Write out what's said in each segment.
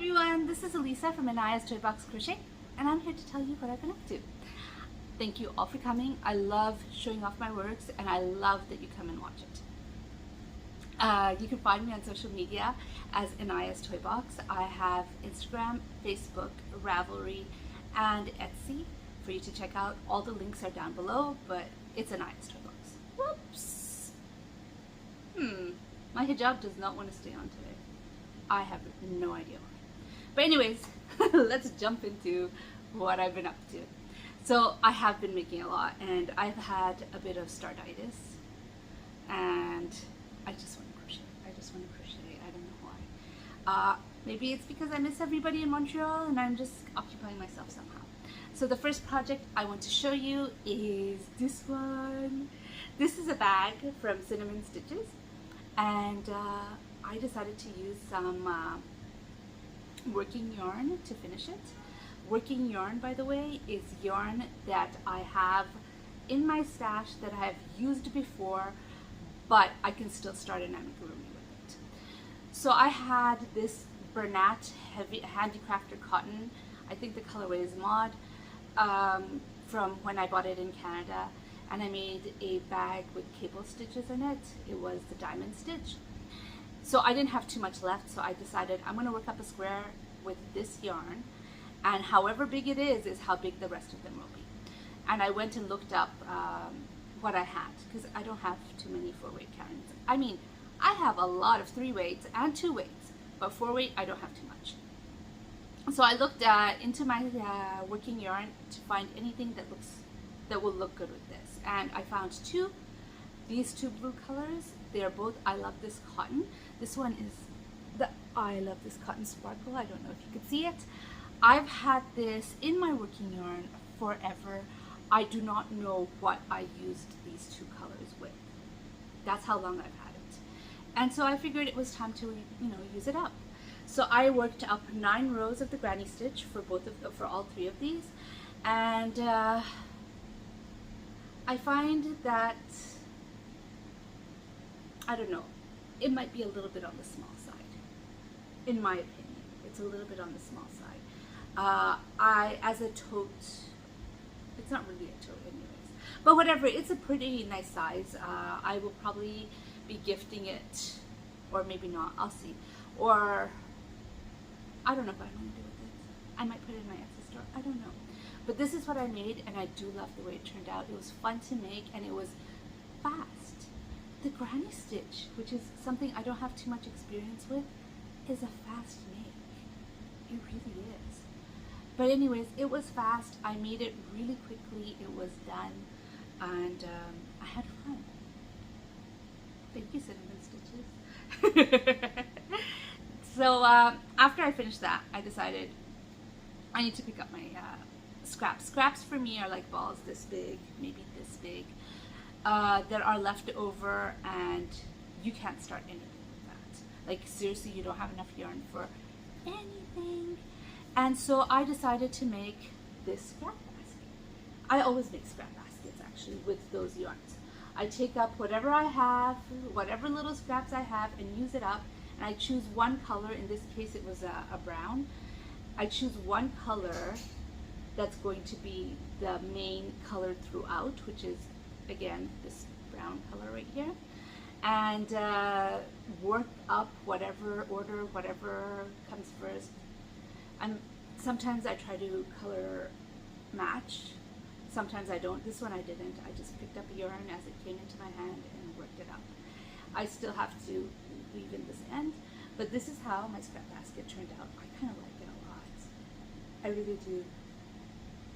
everyone, this is Elisa from Anaya's Toy Box Crochet, and I'm here to tell you what I've been up to. Thank you all for coming. I love showing off my works, and I love that you come and watch it. You can find me on social media as Anaya's Toy Box. I have Instagram, Facebook, Ravelry, and Etsy for you to check out. All the links are down below, but it's Anaya's Toy Box. Whoops! My hijab does not want to stay on today. I have no idea why. But anyways, let's jump into what I've been up to. So I have been making a lot, and I've had a bit of startitis, and I just want to crochet. I don't know why. Maybe it's because I miss everybody in Montreal and I'm just occupying myself somehow. So the first project I want to show you is this one. This is a bag from Cinnamon Stitches, and I decided to use some working yarn to finish it. Working yarn, by the way, is yarn that I have in my stash that I have used before, but I can still start an amigurumi with it. So I had this Bernat Heavy Handicrafter Cotton. I think the colorway is Mod, from when I bought it in Canada, and I made a bag with cable stitches in it. It was the diamond stitch. So I didn't have too much left, so I decided I'm going to work up a square with this yarn, and however big it is how big the rest of them will be. And I went and looked up what I had, because I don't have too many 4-weight yarns. I mean, I have a lot of 3-weights and 2-weights, but 4-weight I don't have too much. So I looked into my working yarn to find anything that will look good with this, and I found these two blue colors. They are both I Love This Cotton. This one is the I Love This Cotton Sparkle. I don't know if you can see it. I've had this in my working yarn forever. I do not know what I used these two colors with. That's how long I've had it. And so I figured it was time to, use it up. So I worked up 9 rows of the granny stitch for all 3 of these, and I find that, I don't know, it might be a little bit on the small side. In my opinion, it's a little bit on the small side. As a tote, it's not really a tote anyways, but whatever, it's a pretty nice size. I will probably be gifting it, or maybe not, I'll see. Or, I don't know what I'm going to do with it. I might put it in my Etsy store, I don't know. But this is what I made, and I do love the way it turned out. It was fun to make, and it was fast. The granny stitch, which is something I don't have too much experience with, is a fast make. It really is. But anyways, it was fast. I made it really quickly. It was done, and I had fun. Thank you, Cinnamon Stitches. So after I finished that, I decided I need to pick up my scraps. Scraps for me are like balls this big, maybe this big, that are left over, and you can't start anything with that. Like, seriously, you don't have enough yarn for anything. And so I decided to make this scrap basket. I always make scrap baskets, actually, with those yarns. I take up whatever I have, whatever little scraps I have, and use it up. And I choose one color. In this case, it was a brown. I choose one color that's going to be the main color throughout, which is, again, this brown color right here, and work up whatever order, whatever comes first. Sometimes I try to color match, sometimes I don't. This one I didn't. I just picked up a yarn as it came into my hand and worked it up. I still have to weave in this end, but this is how my scrap basket turned out. I kind of like it a lot. I really do.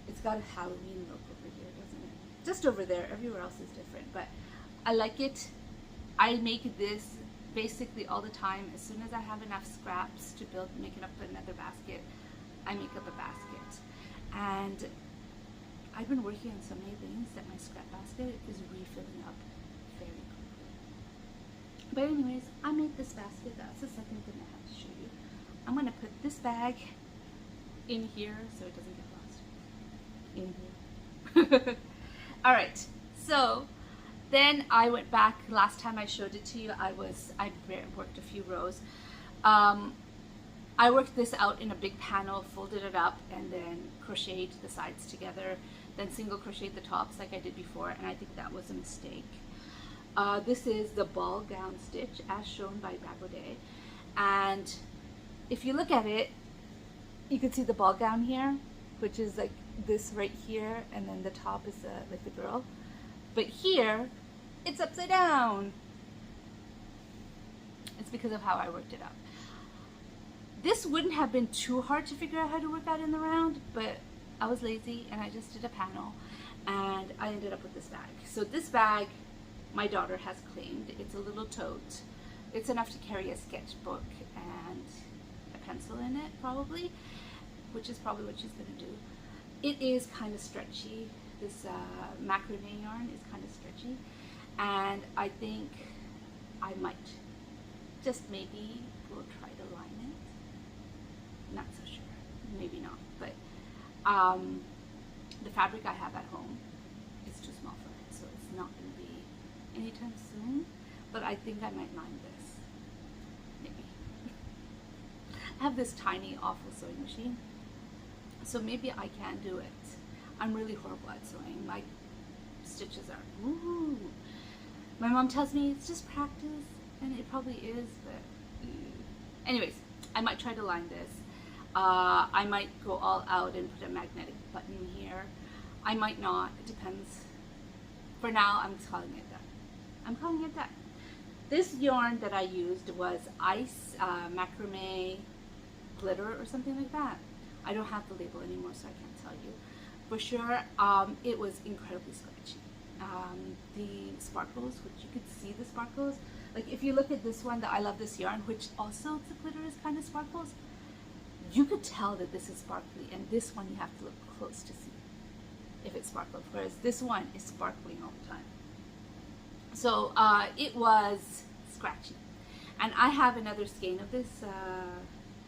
It's got a Halloween look over here, doesn't it? Just over there. Everywhere else is different, but I like it. I make this basically all the time. As soon as I have enough scraps to make it up another basket, I make up a basket. And I've been working on so many things that my scrap basket is refilling up very quickly. But anyways, I made this basket. That's the second thing I have to show you. I'm going to put this bag in here so it doesn't get lost. In here. Alright, so then I went back. Last time I showed it to you, I worked a few rows. I worked this out in a big panel, folded it up, and then crocheted the sides together, then single crocheted the tops like I did before, and I think that was a mistake. This is the ball gown stitch as shown by Bagaudet, and if you look at it, you can see the ball gown here, which is like this right here, and then the top is like the girl, but here it's upside down. It's because of how I worked it out. This wouldn't have been too hard to figure out how to work out in the round, but I was lazy and I just did a panel, and I ended up with this bag. So this bag, my daughter has claimed. It's a little tote. It's enough to carry a sketchbook and a pencil in it, probably, which is probably what she's gonna do. It is kind of stretchy. This macrame yarn is kind of stretchy, and I think I might just maybe will try to line it. Not so sure, maybe not, but the fabric I have at home is too small for it, so it's not going to be anytime soon, but I think I might line this, maybe. I have this tiny awful sewing machine, so maybe I can do it. I'm really horrible at sewing. My stitches are, ooh. My mom tells me it's just practice, and it probably is, but anyways, I might try to line this. I might go all out and put a magnetic button here. I might not, it depends. For now, I'm just calling it that. I'm calling it that. This yarn that I used was ice macrame glitter or something like that. I don't have the label anymore, so I can't tell you. For sure, it was incredibly scratchy. The sparkles, which you could see the sparkles. Like if you look at this one, the I Love This Yarn, which also the glitter is kind of sparkles, you could tell that this is sparkly, and this one you have to look close to see if it's sparkled, whereas this one is sparkling all the time. So it was scratchy. And I have another skein of this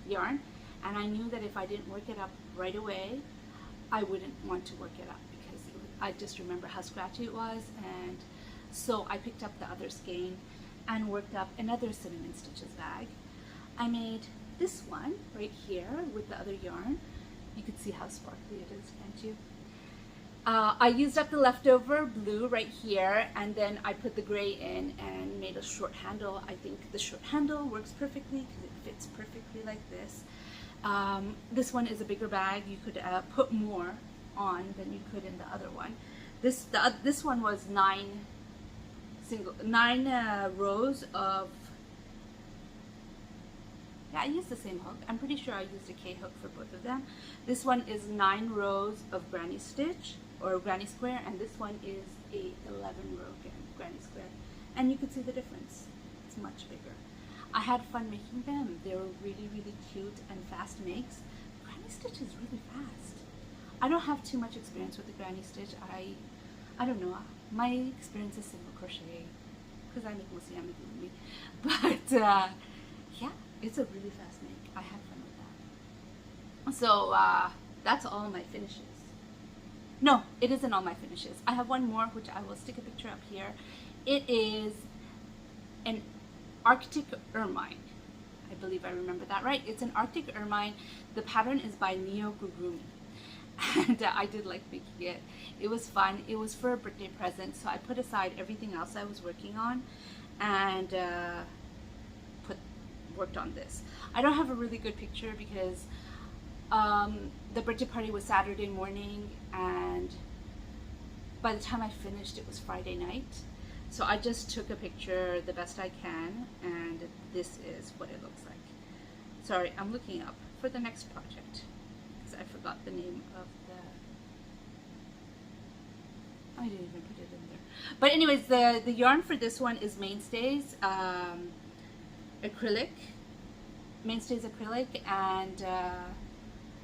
yarn, and I knew that if I didn't work it up right away, I wouldn't want to work it up because I just remember how scratchy it was, and so I picked up the other skein and worked up another cinnamon stitches bag. I made this one right here with the other yarn. You can see how sparkly it is, can't you? I used up the leftover blue right here, and then I put the gray in and made a short handle. I think the short handle works perfectly because it fits perfectly like this. This one is a bigger bag. You could put more on than you could in the other one. This one was nine rows of, yeah, I used the same hook. I'm pretty sure I used a K hook for both of them. This one is 9 rows of granny stitch or granny square, and this one is a 11-row granny square, and you could see the difference. It's much bigger. I had fun making them. They were really, really cute and fast makes. Granny stitch is really fast. I don't have too much experience with the granny stitch. I don't know. My experience is single crochet because I make mostly amigurumi. But yeah, it's a really fast make. I had fun with that. So that's all my finishes. No, it isn't all my finishes. I have one more, which I will stick a picture up here. It is an Arctic Irmine. I believe I remember that right. It's an Arctic Irmine. The pattern is by Neo Gurumi. And I did like making it. It was fun. It was for a birthday present, so I put aside everything else I was working on and worked on this. I don't have a really good picture because the birthday party was Saturday morning, and by the time I finished it was Friday night. So I just took a picture the best I can, and this is what it looks like. Sorry, I'm looking up for the next project because I forgot the name of the, I didn't even put it in there. But anyways, the yarn for this one is Mainstays acrylic. Mainstays acrylic, and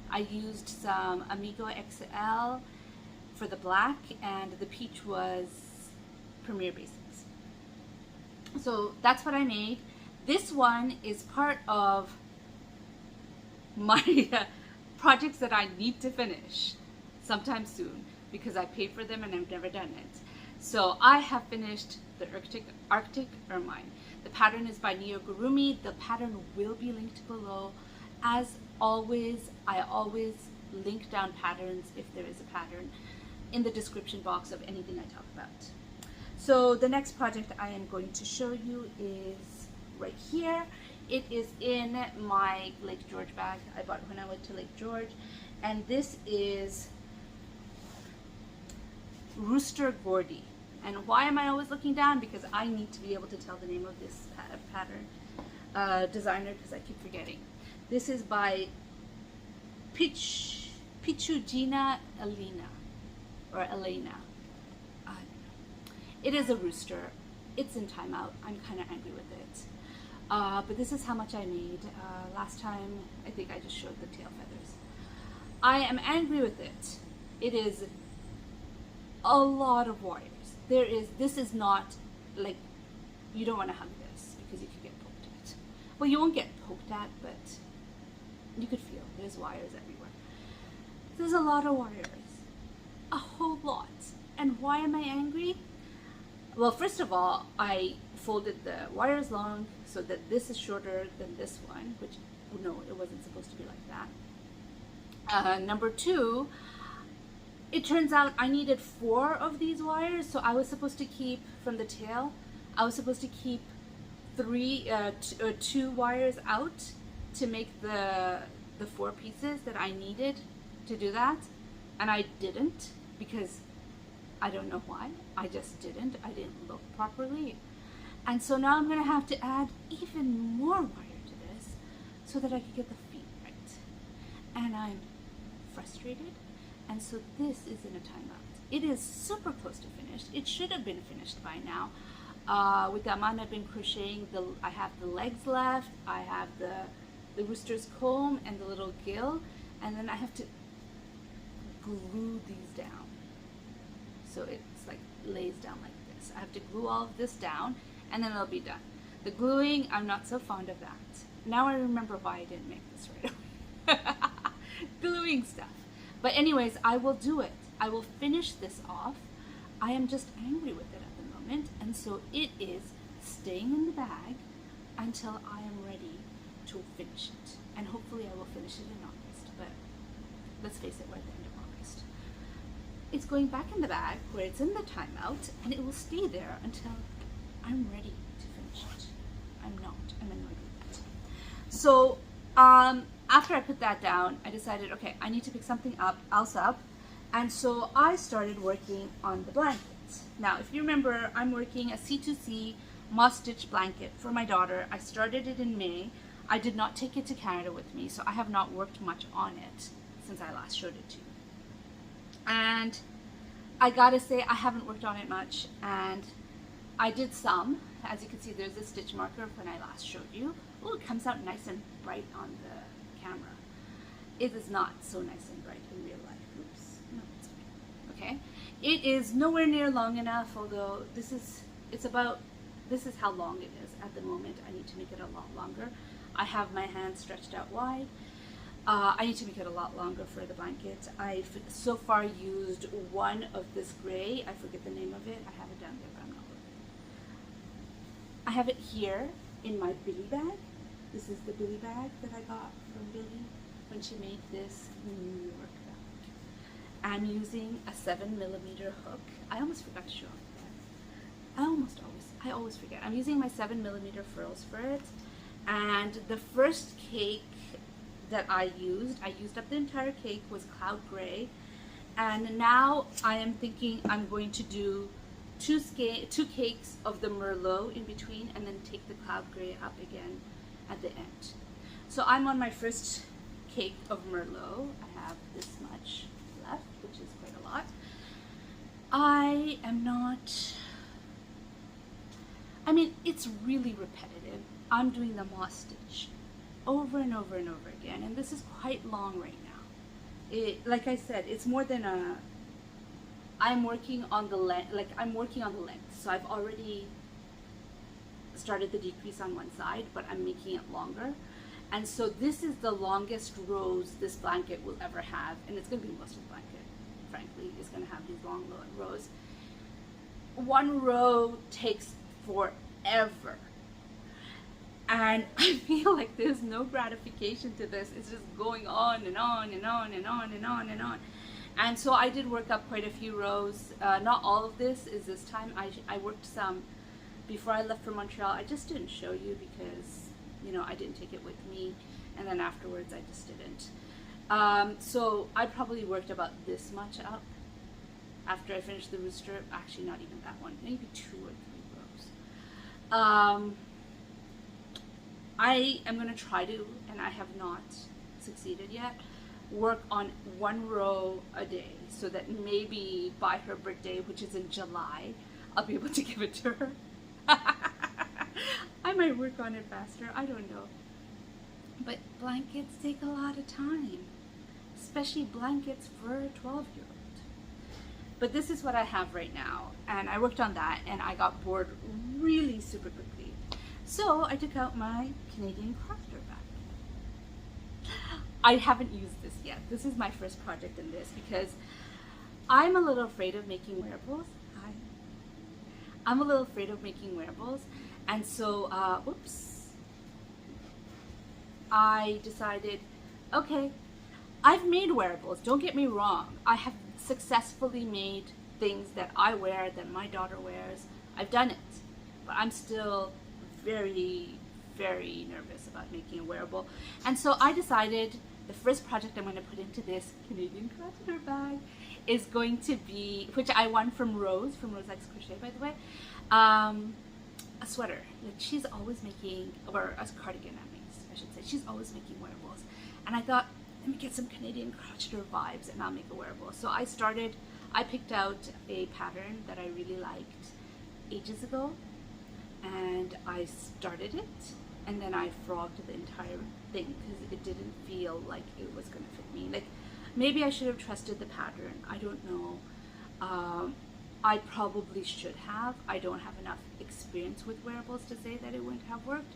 I used some Amigo XL for the black, and the peach was Premier Basics. So that's what I made. This one is part of my projects that I need to finish sometime soon because I paid for them and I've never done it. So I have finished the Arctic Irmine. The pattern is by Neo Gurumi. The pattern will be linked below, as always, I always link down patterns, if there is a pattern, in the description box of anything I talk about. So the next project I am going to show you is right here. It is in my Lake George bag I bought when I went to Lake George, and this is Rooster Gordy. And why am I always looking down? Because I need to be able to tell the name of this pattern designer, because I keep forgetting. This is by Pichugina Elena, or Elena. I don't know. It is a rooster. It's in timeout. I'm kind of angry with it. But this is how much I made. Last time, I think I just showed the tail feathers. I am angry with it. It is a lot of wires. This is not, like, you don't want to hug this because you could get poked at. Well, you won't get poked at, but you could feel there's wires everywhere. There's a lot of wires. A whole lot. And why am I angry? Well, first of all, I folded the wires long so that this is shorter than this one, which, no, it wasn't supposed to be like that. Number two, it turns out I needed 4 of these wires, so I was supposed to keep, from the tail, I was supposed to keep 2 wires out to make the 4 pieces that I needed to do that, and I didn't, because I don't know why. I just didn't. I didn't look properly. And so now I'm going to have to add even more wire to this so that I can get the feet right. And I'm frustrated. And so this is in a timeout. It is super close to finished. It should have been finished by now. With the amount I've been crocheting, I have the legs left. I have the rooster's comb and the little gill. And then I have to glue these down. So it's like lays down like this. I have to glue all of this down and then it'll be done. The gluing, I'm not so fond of that. Now I remember why I didn't make this right away. Gluing stuff. But anyways, I will do it. I will finish this off. I am just angry with it at the moment, and so it is staying in the bag until I am ready to finish it. And hopefully I will finish it in August, but let's face it, we're at the end of August. It's going back in the bag where it's in the timeout, and it will stay there until I'm ready to finish it. I'm annoyed with it. So, after I put that down, I decided, okay, I need to pick something else up. And so I started working on the blanket. Now, if you remember, I'm working a C2C moss stitch blanket for my daughter. I started it in May. I did not take it to Canada with me, so I have not worked much on it since I last showed it to you. And I gotta say, I haven't worked on it much, and I did some. As you can see, there's a stitch marker when I last showed you. Oh, it comes out nice and bright on the camera. It is not so nice and bright in real life. Oops, no, it's fine. Okay, it is nowhere near long enough, although this is how long it is at the moment. I need to make it a lot longer. I have my hand stretched out wide. I need to make it a lot longer for the blanket. I've so far used one of this gray. I forget the name of it. I have it down there, but I'm not looking. I have it here in my Billy bag. This is the Billy bag that I got from Billy when she made this New York bag. I'm using a 7mm hook. I almost forgot to show off that. I always forget. I'm using my 7mm furls for it. And the first cake that I used up the entire cake, was cloud gray. And now I am thinking I'm going to do two cakes of the Merlot in between, and then take the cloud gray up again at the end. So I'm on my first cake of Merlot. I have this much left, which is quite a lot. It's really repetitive. I'm doing the moss stitch over and over and over again, and this is quite long right now. Like I said, it's more than I'm working on the length, so I've already started the decrease on one side, but I'm making it longer. And so this is the longest rows this blanket will ever have, and it's going to be most of the blanket, frankly, is going to have these long rows. One row takes forever. And I feel like there's no gratification to this. It's just going on and on and on and on and on and on. And so I did work up quite a few rows. Not all of this is this time. I worked some before I left for Montreal. I just didn't show you because, you know, I didn't take it with me. And then afterwards I just didn't. So I probably worked about this much up after I finished the rooster. Actually, not even that one, maybe 2 or 3 rows. I am going to try to, and I have not succeeded yet, work on 1 row a day so that maybe by her birthday, which is in July, I'll be able to give it to her. I might work on it faster, I don't know. But blankets take a lot of time, especially blankets for a 12-year-old. But this is what I have right now, and I worked on that and I got bored really super quickly. So I took out my Canadian crafter bag. I haven't used this yet. This is my first project in this because I'm a little afraid of making wearables. Hi. I'm a little afraid of making wearables, and so whoops. I decided, okay, I've made wearables, don't get me wrong. I have successfully made things that I wear, that my daughter wears. I've done it, but I'm still very, very nervous about making a wearable. And so I decided the first project I'm going to put into this Canadian crafter bag is going to be, which I won from Rose X Crochet, by the way, a sweater. Like, she's always making, or a cardigan, I should say. She's always making wearables. And I thought, let me get some Canadian crafter vibes and I'll make a wearable. So I picked out a pattern that I really liked ages ago, and I started it, and then I frogged the entire thing because it didn't feel like it was going to fit me. Like, maybe I should have trusted the pattern. I don't know. I probably should have. I don't have enough experience with wearables to say that it wouldn't have worked.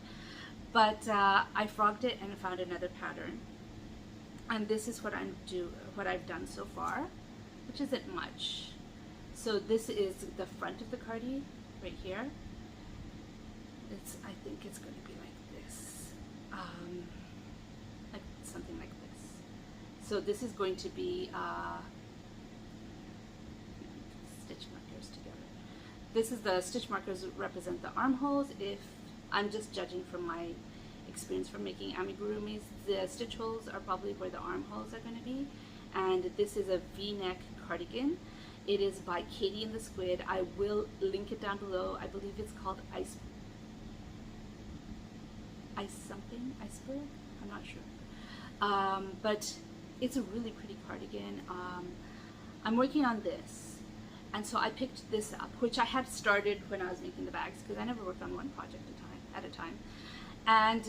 But I frogged it and found another pattern. And this is what I've done so far, which isn't much. So this is the front of the cardi right here. I think it's going to be like this, like something like this. So this is going to be stitch markers together. This is the stitch markers that represent the armholes. If I'm just judging from my experience from making amigurumis, the stitch holes are probably where the armholes are going to be. And this is a V-neck cardigan. It is by Katie and the Squid. I will link it down below. I believe it's called iceberg, I'm not sure, but it's a really pretty cardigan. I'm working on this, and so I picked this up, which I had started when I was making the bags because I never worked on one project at a time. And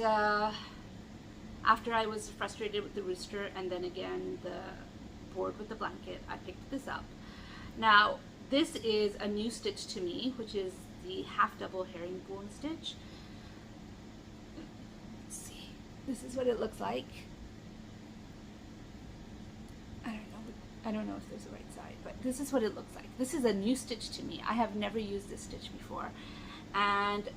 after I was frustrated with the rooster and then again bored with the blanket, I picked this up. Now this is a new stitch to me, which is the half double herringbone stitch. This is what it looks like. I don't know if there's a right side, but this is what it looks like. This is a new stitch to me. I have never used this stitch before. And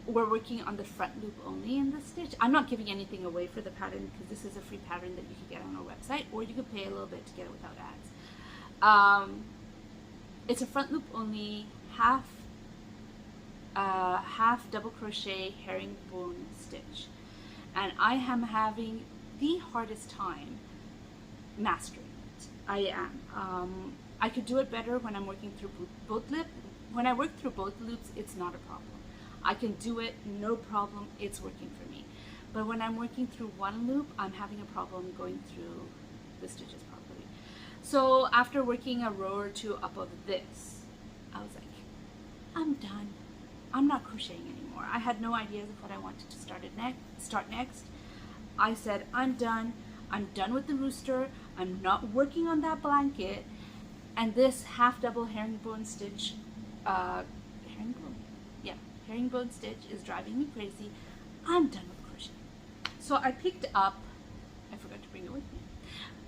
we're working on the front loop only in this stitch. I'm not giving anything away for the pattern because this is a free pattern that you can get on our website, or you could pay a little bit to get it without ads. It's a front loop only, half double crochet herringbone stitch. And I am having the hardest time mastering it. I am. I could do it better when I'm working through both loops. When I work through both loops, it's not a problem. I can do it, no problem, it's working for me. But when I'm working through one loop, I'm having a problem going through the stitches properly. So after working a row or two up of this, I was like, I'm done. I'm not crocheting anymore. I had no ideas of what I wanted to start next. I said, I'm done. I'm done with the rooster. I'm not working on that blanket. And this half double herringbone stitch, herringbone stitch is driving me crazy. I'm done with crocheting. So I picked up, I forgot to bring it with me.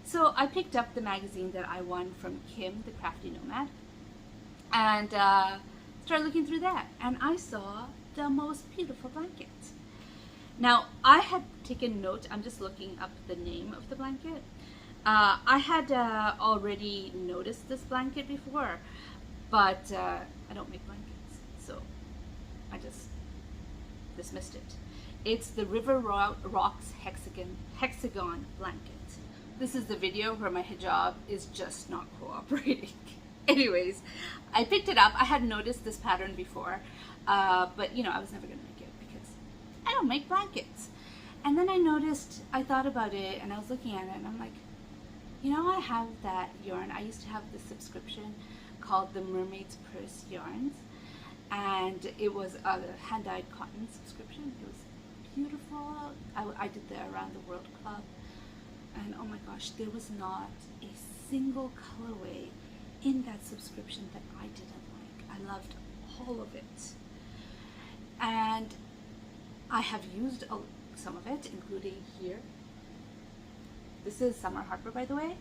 So I picked up the magazine that I won from Kim, the Crafty Nomad, and started looking through that, and I saw the most beautiful blanket. Now, I had taken note, I'm just looking up the name of the blanket. I had already noticed this blanket before, but I don't make blankets, so I just dismissed it. It's the River Rocks Hexagon blanket. This is the video where my hijab is just not cooperating. Anyways, I picked it up. I had noticed this pattern before, but you know, I was never going to make it because I don't make blankets. And then I noticed, I thought about it, and I was looking at it, and I'm like, you know, I have that yarn. I used to have this subscription called the Mermaid's Purse Yarns, and it was a hand-dyed cotton subscription. It was beautiful. I did the Around the World Club, and oh my gosh, there was not a single colorway in that subscription that I didn't like. I loved all of it, and I have used some of it, including here. This is Summer Harper, by the way,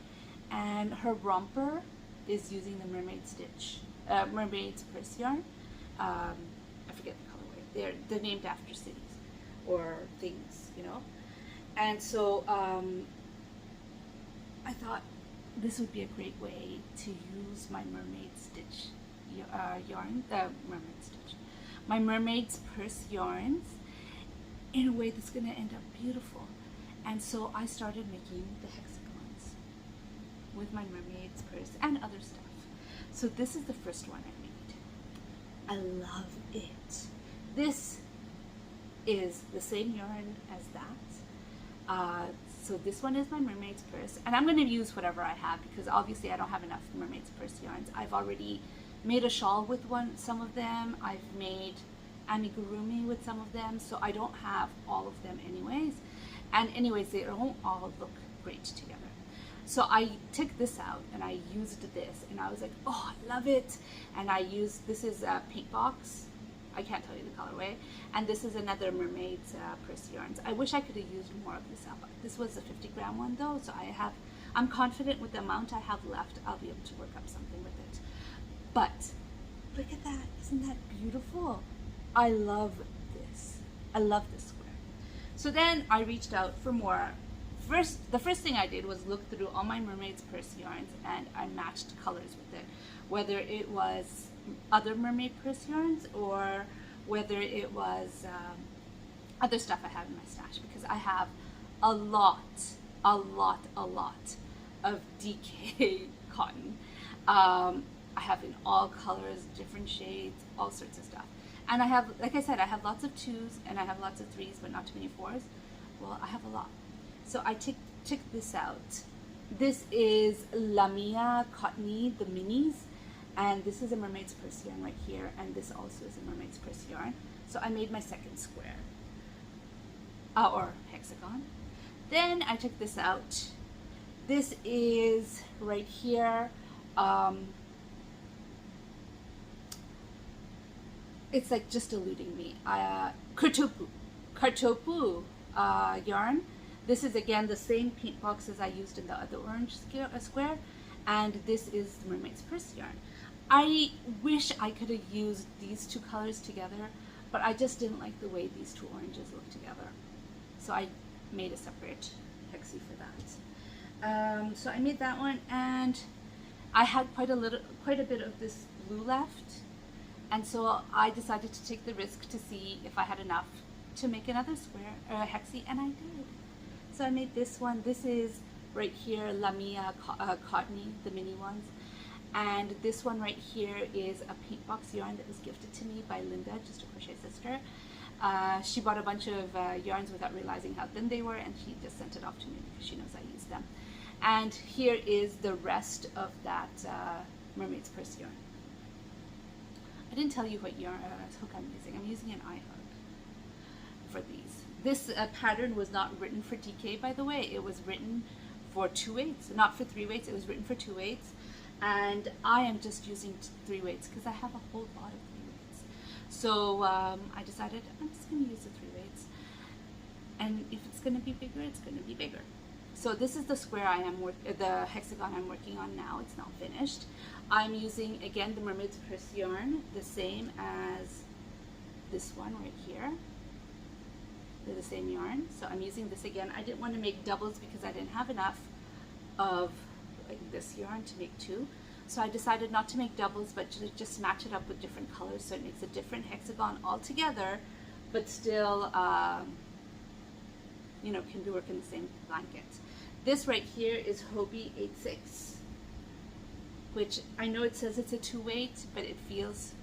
and her romper is using the Mermaid's Purse yarn. I forget the colorway. They're named after cities or things, you know. And so I thought this would be a great way to use my mermaid stitch yarn, my Mermaid's Purse yarns in a way that's going to end up beautiful. And so I started making the hexagons with my Mermaid's Purse and other stuff. So this is the first one I made. I love it. This is the same yarn as that. So this one is my Mermaid's Purse, and I'm going to use whatever I have because obviously I don't have enough Mermaid's Purse yarns. I've already made a shawl with some of them. I've made amigurumi with some of them, so I don't have all of them anyways. And anyways, they don't all look great together. So I took this out and I used this, and I was like, oh, I love it. And I used, this is a Paint Box. I can't tell you the colorway. And this is another Mermaid's Purse yarns. I wish I could have used more of this up. This was a 50-gram one though, so I'm confident with the amount I have left, I'll be able to work up something with it. But look at that, isn't that beautiful? I love this. I love this square. So then I reached out for more. The first thing I did was look through all my Mermaid's Purse yarns, and I matched colors with it, whether it was other Mermaid Purse yarns or whether it was other stuff I have in my stash, because I have a lot of DK cotton. I have in all colors, different shades, all sorts of stuff. And I have, like I said, I have lots of 2s and I have lots of 3s, but not too many 4s. Well, I have a lot. So I took this out. This is Lamia Cottony, the minis. And this is a Mermaid's Purse yarn right here. And this also is a Mermaid's Purse yarn. So I made my second square, or hexagon. Then I took this out. This is right here. It's like just eluding me. Kartopu yarn. This is again the same Paint Box as I used in the other orange square, and this is the Mermaid's Purse yarn. I wish I could have used these two colors together, but I just didn't like the way these two oranges look together. So I made a separate hexie for that. So I made that one, and I had quite a bit of this blue left, and so I decided to take the risk to see if I had enough to make another square or a hexie, and I did. So I made this one. This is right here, Lamia Cottony, the mini ones. And this one right here is a Paint Box yarn that was gifted to me by Linda, just a crochet sister. She bought a bunch of yarns without realizing how thin they were, and she just sent it off to me because she knows I use them. And here is the rest of that Mermaid's Purse yarn. I didn't tell you what yarn hook I'm using. I'm using an iHook for these. This pattern was not written for DK, by the way. It was written for 2/8, not for 3/8. It was written for 2/8, and I am just using 3/8 because I have a whole lot of 3/8. So I decided I'm just going to use the 3/8, and if it's going to be bigger, it's going to be bigger. So this is the square the hexagon I'm working on now. It's not finished. I'm using again the Mermaid's Purse yarn, the same as this one right here. They're the same yarn. So I'm using this again. I didn't want to make doubles because I didn't have enough of like this yarn to make two. So I decided not to make doubles, but to just match it up with different colors, so it makes a different hexagon altogether, but still, you know, can work in the same blanket. This right here is Hobie 86, which I know it says it's a 2-weight, but it feels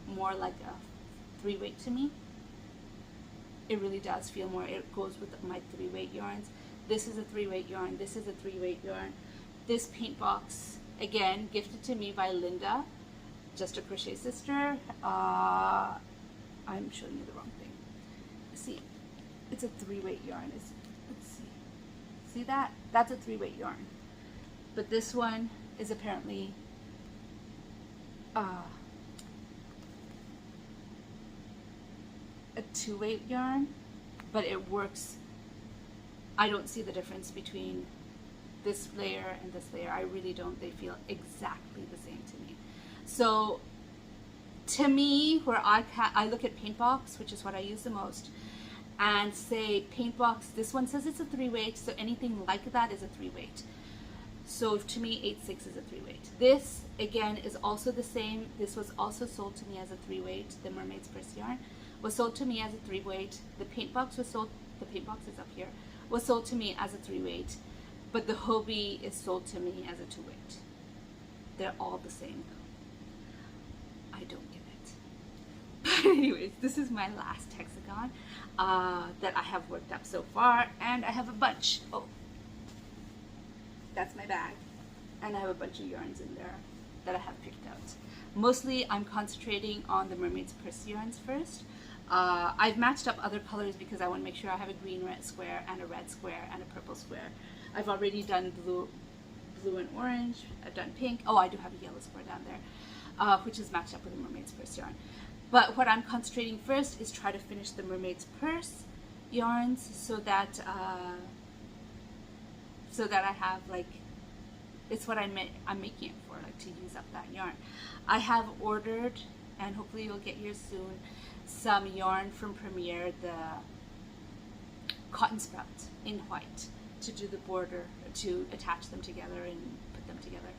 more like a 3-weight to me. It really does feel more. It goes with my 3-weight yarns. This is a 3-weight yarn. This is a 3-weight yarn. This paint box, again, gifted to me by Linda, just a crochet sister. I'm showing you the wrong thing. See, it's a 3-weight yarn. Let's see. See that? That's a 3-weight yarn. But this one is apparently a 2-weight yarn, but it works. I don't see the difference between this layer and this layer. I really don't. They feel exactly the same to me. So to me, where I look at paint box, which is what I use the most, and say paint box, this one says it's a 3-weight, so anything like that is a 3-weight. So to me, 86 is a 3-weight. This again is also the same. This was also sold to me as a 3-weight. The Mermaid's Purse yarn was sold to me as a 3-weight. The paint box was sold. The paint box is up here. Was sold to me as a 3-weight. But the Hobie is sold to me as a 2-weight. They're all the same though. I don't get it. But anyways, this is my last hexagon that I have worked up so far, and I have a bunch. Oh, that's my bag. And I have a bunch of yarns in there that I have picked out. Mostly I'm concentrating on the Mermaid's Purse yarns first. I've matched up other colors because I want to make sure I have a green red square and a red square and a purple square. I've already done blue and orange. I've done pink. Oh, I do have a yellow square down there, which is matched up with the Mermaid's Purse yarn. But what I'm concentrating first is try to finish the Mermaid's Purse yarns so that I have, like, it's what I'm making it for, like, to use up that yarn. I have ordered, and hopefully you'll get here soon, some yarn from Premier, the cotton sprout in white, to do the border, to attach them together and put them together.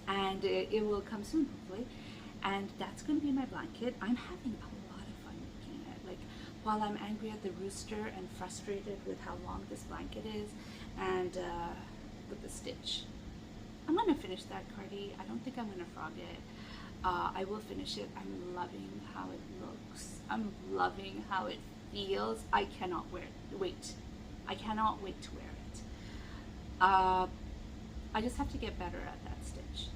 And it will come soon, hopefully. And that's going to be my blanket. I'm having a lot of fun making it. Like, while I'm angry at the rooster and frustrated with how long this blanket is, and with the stitch, I'm going to finish that, Cardi. I don't think I'm going to frog it. I will finish it. I'm loving how it looks. I'm loving how it feels. I cannot wait. I cannot wait to wear it. I just have to get better at that stitch.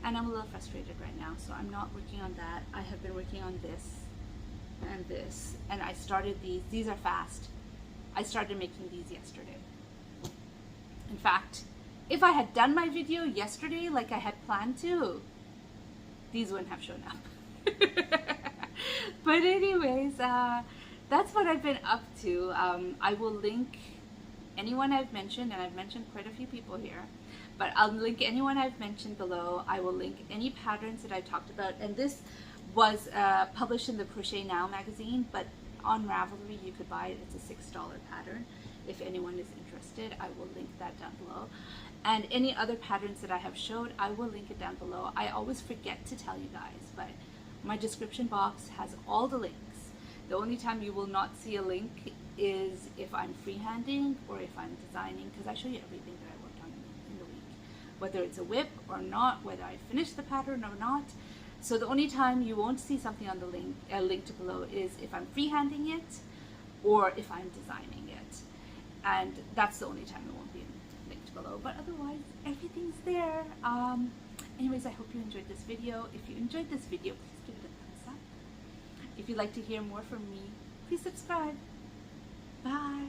And I'm a little frustrated right now, so I'm not working on that. I have been working on this and this, and I started these. These are fast. I started making these yesterday. In fact, if I had done my video yesterday like I had planned to, these wouldn't have shown up. But anyways, that's what I've been up to. I will link anyone I've mentioned, and I've mentioned quite a few people here, but I'll link anyone I've mentioned below. I will link any patterns that I talked about, and this was published in the Crochet Now magazine, but on Ravelry you could buy it. It's a $6 pattern. If anyone is interested, I will link that down below. And any other patterns that I have showed, I will link it down below. I always forget to tell you guys, but my description box has all the links. The only time you will not see a link is if I'm freehanding or if I'm designing, because I show you everything that I worked on in the week, whether it's a whip or not, whether I finished the pattern or not. So the only time you won't see something on the link, linked below, is if I'm freehanding it or if I'm designing it. And that's the only time it won't be linked below, but otherwise everything's there. Anyways, I hope you enjoyed this video. If you enjoyed this video, please give it a thumbs up. If you'd like to hear more from me, please subscribe. Bye.